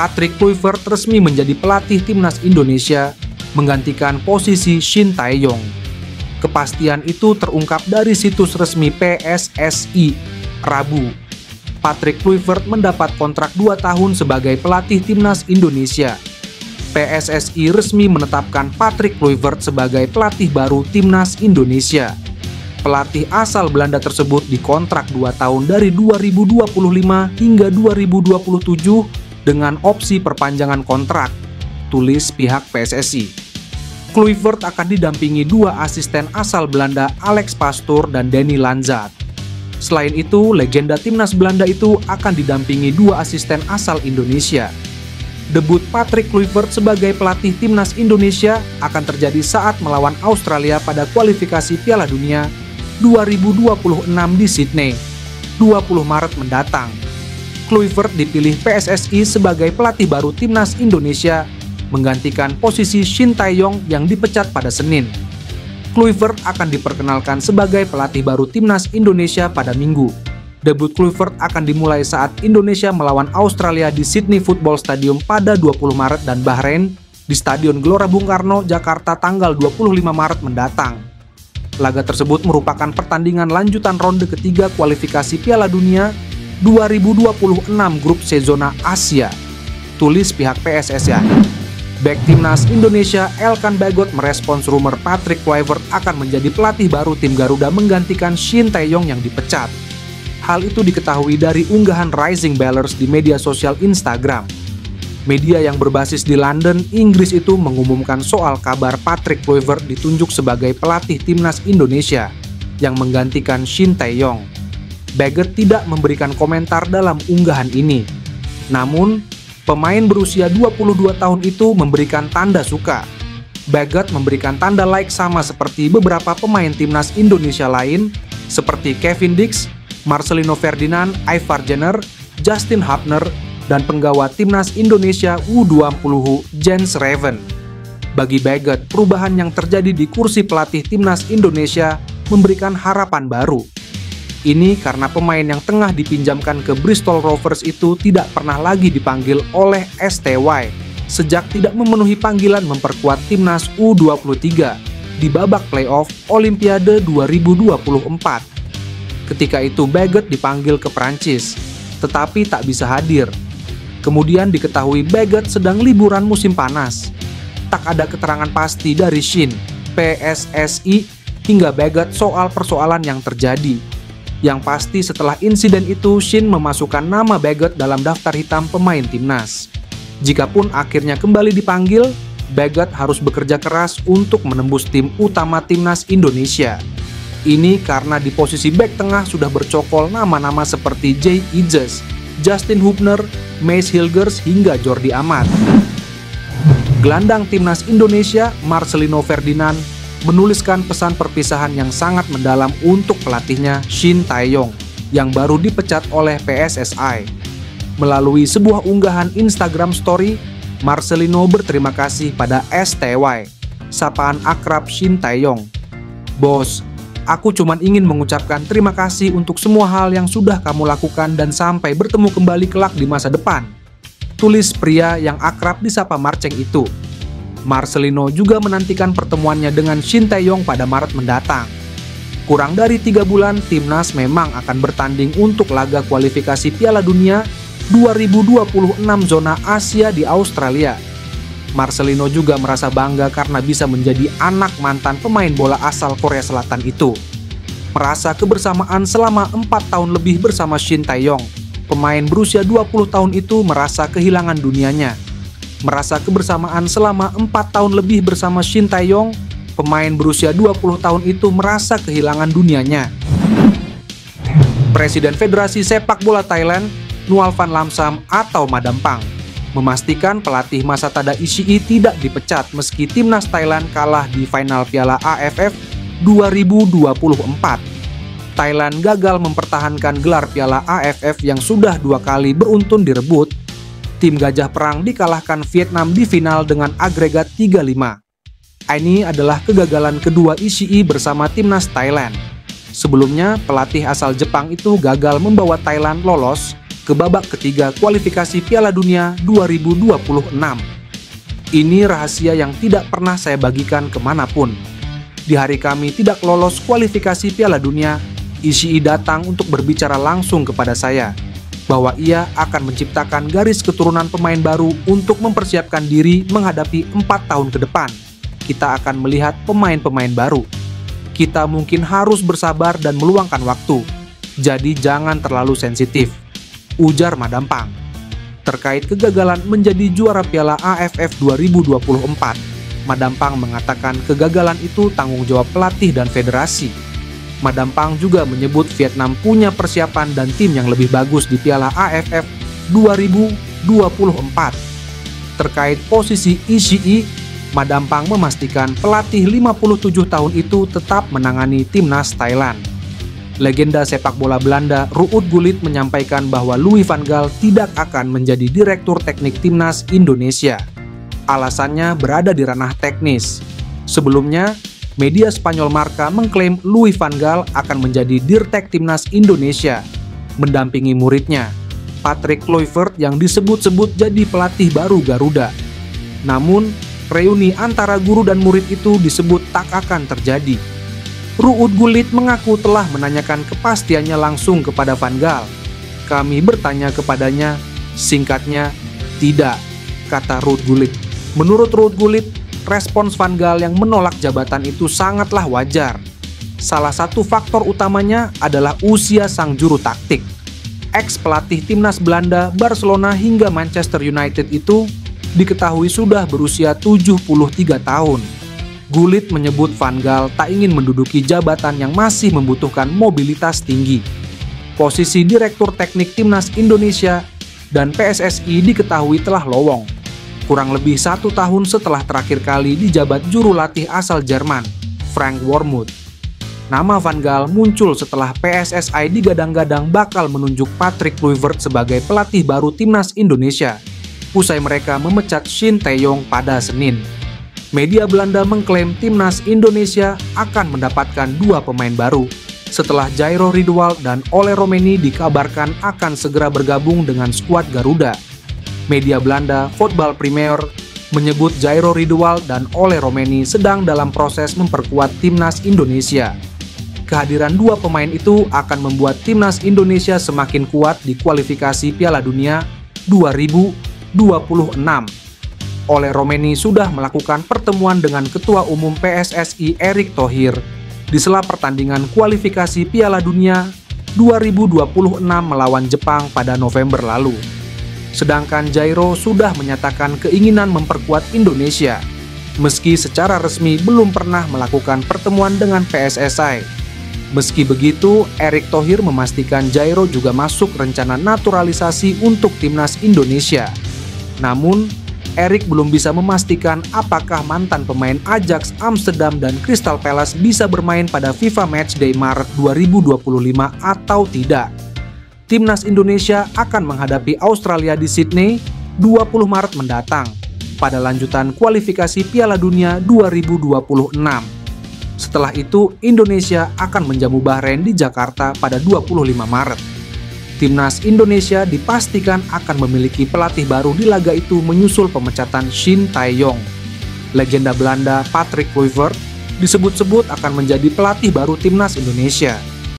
Patrick Kluivert resmi menjadi pelatih timnas Indonesia, menggantikan posisi Shin Tae-yong. Kepastian itu terungkap dari situs resmi PSSI, Rabu. Patrick Kluivert mendapat kontrak 2 tahun sebagai pelatih timnas Indonesia. PSSI resmi menetapkan Patrick Kluivert sebagai pelatih baru timnas Indonesia. Pelatih asal Belanda tersebut dikontrak 2 tahun dari 2025 hingga 2027 dengan opsi perpanjangan kontrak, tulis pihak PSSI. Kluivert akan didampingi 2 asisten asal Belanda, Alex Pastoor dan Danny Lanzat. Selain itu, legenda timnas Belanda itu akan didampingi 2 asisten asal Indonesia. Debut Patrick Kluivert sebagai pelatih timnas Indonesia akan terjadi saat melawan Australia pada kualifikasi Piala Dunia 2026 di Sydney, 20 Maret mendatang. Kluivert dipilih PSSI sebagai pelatih baru timnas Indonesia, menggantikan posisi Shin Tae-yong yang dipecat pada Senin. Kluivert akan diperkenalkan sebagai pelatih baru timnas Indonesia pada Minggu. Debut Kluivert akan dimulai saat Indonesia melawan Australia di Sydney Football Stadium pada 20 Maret dan Bahrain di Stadion Gelora Bung Karno, Jakarta tanggal 25 Maret mendatang. Laga tersebut merupakan pertandingan lanjutan ronde ketiga kualifikasi Piala Dunia 2026 grup C zona Asia, tulis pihak PSSI. Bek timnas Indonesia Elkan Bagot merespons rumor Patrick Kluivert akan menjadi pelatih baru tim Garuda menggantikan Shin Tae-yong yang dipecat. Hal itu diketahui dari unggahan Rising Ballers di media sosial Instagram. Media yang berbasis di London, Inggris itu mengumumkan soal kabar Patrick Kluivert ditunjuk sebagai pelatih timnas Indonesia yang menggantikan Shin Tae-yong. Bagot tidak memberikan komentar dalam unggahan ini. Namun, pemain berusia 22 tahun itu memberikan tanda suka. Bagot memberikan tanda like sama seperti beberapa pemain timnas Indonesia lain seperti Kevin Dix, Marcelino Ferdinand, Ivar Jenner, Justin Hubner, dan penggawa timnas Indonesia U20 Jens Raven. Bagi Bagot, perubahan yang terjadi di kursi pelatih timnas Indonesia memberikan harapan baru. Ini karena pemain yang tengah dipinjamkan ke Bristol Rovers itu tidak pernah lagi dipanggil oleh STY sejak tidak memenuhi panggilan memperkuat timnas U23 di babak playoff Olimpiade 2024. Ketika itu Bagot dipanggil ke Prancis, tetapi tak bisa hadir. Kemudian diketahui Bagot sedang liburan musim panas. Tak ada keterangan pasti dari Shin, PSSI, hingga Bagot soal persoalan yang terjadi. Yang pasti setelah insiden itu, Shin memasukkan nama Bagot dalam daftar hitam pemain timnas. Jikapun akhirnya kembali dipanggil, Bagot harus bekerja keras untuk menembus tim utama timnas Indonesia. Ini karena di posisi bek tengah sudah bercokol nama-nama seperti Jay Ijes, Justin Hubner, Mace Hilgers, hingga Jordi Amat. Gelandang timnas Indonesia, Marcelino Ferdinand, menuliskan pesan perpisahan yang sangat mendalam untuk pelatihnya Shin Tae-yong yang baru dipecat oleh PSSI. Melalui sebuah unggahan Instagram Story, Marcelino berterima kasih pada STY, sapaan akrab Shin Tae-yong. "Bos, aku cuma ingin mengucapkan terima kasih untuk semua hal yang sudah kamu lakukan dan sampai bertemu kembali kelak di masa depan," tulis pria yang akrab disapa Marceng itu. Marcelino juga menantikan pertemuannya dengan Shin Tae-yong pada Maret mendatang. Kurang dari 3 bulan, timnas memang akan bertanding untuk laga kualifikasi Piala Dunia 2026 zona Asia di Australia. Marcelino juga merasa bangga karena bisa menjadi anak mantan pemain bola asal Korea Selatan itu. Merasa kebersamaan selama 4 tahun lebih bersama Shin Tae-yong, pemain berusia 20 tahun itu merasa kehilangan dunianya. Merasa kebersamaan selama 4 tahun lebih bersama Shin Tae-yong, pemain berusia 20 tahun itu merasa kehilangan dunianya. Presiden Federasi Sepak Bola Thailand, Nual Van Lamsam atau Madam Pang, memastikan pelatih Masatada Ishii tidak dipecat meski timnas Thailand kalah di final Piala AFF 2024. Thailand gagal mempertahankan gelar Piala AFF yang sudah 2 kali beruntun direbut. Tim Gajah Perang dikalahkan Vietnam di final dengan agregat 3-5. Ini adalah kegagalan kedua Ishii bersama timnas Thailand. Sebelumnya, pelatih asal Jepang itu gagal membawa Thailand lolos ke babak ketiga kualifikasi Piala Dunia 2026. Ini rahasia yang tidak pernah saya bagikan kemanapun. Di hari kami tidak lolos kualifikasi Piala Dunia, Ishii datang untuk berbicara langsung kepada saya bahwa ia akan menciptakan garis keturunan pemain baru untuk mempersiapkan diri menghadapi 4 tahun ke depan. Kita akan melihat pemain-pemain baru. Kita mungkin harus bersabar dan meluangkan waktu. Jadi jangan terlalu sensitif, ujar Madampang. Terkait kegagalan menjadi juara Piala AFF 2024, Madampang mengatakan kegagalan itu tanggung jawab pelatih dan federasi. Madampang juga menyebut Vietnam punya persiapan dan tim yang lebih bagus di Piala AFF 2024. Terkait posisi Ishii, Madampang memastikan pelatih 57 tahun itu tetap menangani timnas Thailand. Legenda sepak bola Belanda Ruud Gullit menyampaikan bahwa Louis van Gaal tidak akan menjadi direktur teknik timnas Indonesia. Alasannya berada di ranah teknis. Sebelumnya, media Spanyol Marca mengklaim Louis van Gaal akan menjadi dirtek timnas Indonesia, mendampingi muridnya, Patrick Kluivert yang disebut-sebut jadi pelatih baru Garuda. Namun, reuni antara guru dan murid itu disebut tak akan terjadi. Ruud Gullit mengaku telah menanyakan kepastiannya langsung kepada Van Gaal. Kami bertanya kepadanya, singkatnya, tidak, kata Ruud Gullit. Menurut Ruud Gullit, respons Van Gaal yang menolak jabatan itu sangatlah wajar. Salah satu faktor utamanya adalah usia sang juru taktik. Ex-pelatih timnas Belanda, Barcelona hingga Manchester United itu diketahui sudah berusia 73 tahun. Gullit menyebut Van Gaal tak ingin menduduki jabatan yang masih membutuhkan mobilitas tinggi. Posisi Direktur Teknik Timnas Indonesia dan PSSI diketahui telah lowong. Kurang lebih 1 tahun setelah terakhir kali dijabat juru latih asal Jerman, Frank Wormuth. Nama Van Gaal muncul setelah PSSI digadang-gadang bakal menunjuk Patrick Kluivert sebagai pelatih baru timnas Indonesia, usai mereka memecat Shin Tae-yong pada Senin. Media Belanda mengklaim timnas Indonesia akan mendapatkan 2 pemain baru, setelah Jairo Riedewald dan Ole Roemeny dikabarkan akan segera bergabung dengan skuad Garuda. Media Belanda, Voetbal Premier, menyebut Jairo Riedewald dan Ole Roemeny sedang dalam proses memperkuat timnas Indonesia. Kehadiran 2 pemain itu akan membuat timnas Indonesia semakin kuat di kualifikasi Piala Dunia 2026. Ole Roemeny sudah melakukan pertemuan dengan Ketua Umum PSSI Erick Thohir di sela pertandingan kualifikasi Piala Dunia 2026 melawan Jepang pada November lalu. Sedangkan Jairo sudah menyatakan keinginan memperkuat Indonesia, meski secara resmi belum pernah melakukan pertemuan dengan PSSI. Meski begitu, Erick Thohir memastikan Jairo juga masuk rencana naturalisasi untuk timnas Indonesia. Namun, Erick belum bisa memastikan apakah mantan pemain Ajax Amsterdam dan Crystal Palace bisa bermain pada FIFA Matchday Maret 2025 atau tidak. Timnas Indonesia akan menghadapi Australia di Sydney 20 Maret mendatang pada lanjutan kualifikasi Piala Dunia 2026. Setelah itu, Indonesia akan menjamu Bahrain di Jakarta pada 25 Maret. Timnas Indonesia dipastikan akan memiliki pelatih baru di laga itu menyusul pemecatan Shin Tae-yong. Legenda Belanda Patrick Kluivert disebut-sebut akan menjadi pelatih baru timnas Indonesia.